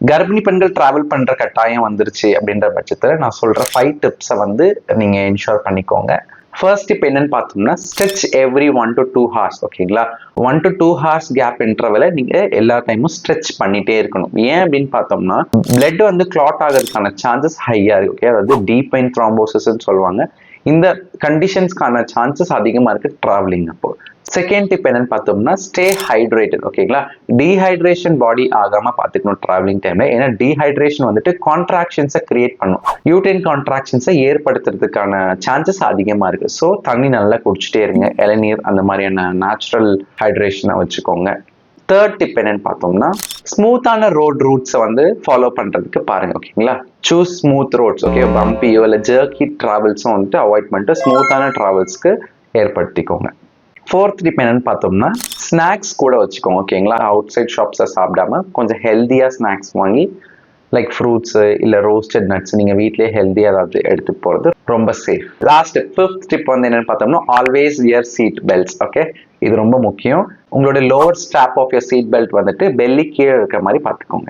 கர்ப்பிணி பெண்கள் டிராவல் பண்ற கட்டாயம் வந்துருச்சு அப்படின்ற பட்சத்துல நான் சொல்ற 5 டிப்ஸை வந்து நீங்க என்ஷூர் பண்ணிக்கோங்க. ஃபர்ஸ்ட் டிப் என்னன்னு பார்த்தோம்னா, ஸ்ட்ரெச் எவ்ரி 1 to 2 ஹார்ஸ். ஓகேங்களா, 1 to 2 ஹார்ஸ் கேப் இன்டர்வலை நீங்க எல்லா டைமும் ஸ்ட்ரெச் பண்ணிட்டே இருக்கணும். ஏன் அப்படின்னு பார்த்தோம்னா, பிளட் வந்து கிளாட் ஆகிறதுக்கான சான்சஸ் ஹையா இருக்கு. ஓகே, அதாவது டீப் வெயின் த்ராம்போசிஸ்ன்னு சொல்லுவாங்க. இந்த கண்டிஷன்ஸ்க்கான சான்சஸ் அதிகமா இருக்கு டிராவலிங் அப்போ. செகண்ட் டிப் என்னன்னு பார்த்தோம்னா, ஸ்டே ஹைட்ரேட்டட். ஓகேங்களா, டீஹைட்ரேஷன் பாடி ஆகாம பார்த்துக்கணும் டிராவலிங் டைம்ல. ஏன்னா டீஹைட்ரேஷன் வந்துட்டு கான்ட்ராக்ஷன்ஸை கிரியேட் பண்ணும், யூட்ரைன் கான்ட்ராக்ஷன்ஸை ஏற்படுத்துறதுக்கான சான்சஸ் அதிகமா இருக்கு. ஸோ தண்ணி நல்லா குடிச்சிட்டே இருங்க, இளநீர் அந்த மாதிரியான நேச்சுரல் ஹைட்ரேஷனை வச்சுக்கோங்க. தேர்ட் டிப் என்னன்னு பார்த்தோம்னா, ஸ்மூத்தான ரோட் ரூட்ஸை வந்து ஃபாலோ பண்றதுக்கு பாருங்க. ஓகேங்களா, சூஸ் ஸ்மூத் ரோட்ஸ். ஓகே, பம்பியோ இல்லை ஜர்க்கி டிராவல்ஸும் வந்துட்டு அவாய்ட் பண்ணிட்டு ஸ்மூத்தான டிராவல்ஸ்க்கு ஏற்படுத்திக்கோங்க. ஃபோர்த் டிப் என்னன்னு பார்த்தோம்னா, ஸ்நாக்ஸ் கூட வச்சுக்கோங்க. ஓகேங்களா, அவுட் சைட் ஷாப்ஸை சாப்பிடாம கொஞ்சம் ஹெல்த்தியாக ஸ்நாக்ஸ் வாங்கி லைக் ஃப்ரூட்ஸு இல்லை ரோஸ்டட் நட்ஸ் நீங்கள் வீட்லேயே ஹெல்த்தியாக ஏதாவது எடுத்துகிட்டு போகிறது ரொம்ப சேஃப். லாஸ்ட் ஃபிஃப்த் டிப் வந்து என்னென்னு பார்த்தோம்னா, always wear seat belts. Okay, இது ரொம்ப முக்கியம். உங்களோட lower strap of your seat belt வந்துட்டு பெல்லி கீழே இருக்கிற மாதிரி பார்த்துக்கோங்க.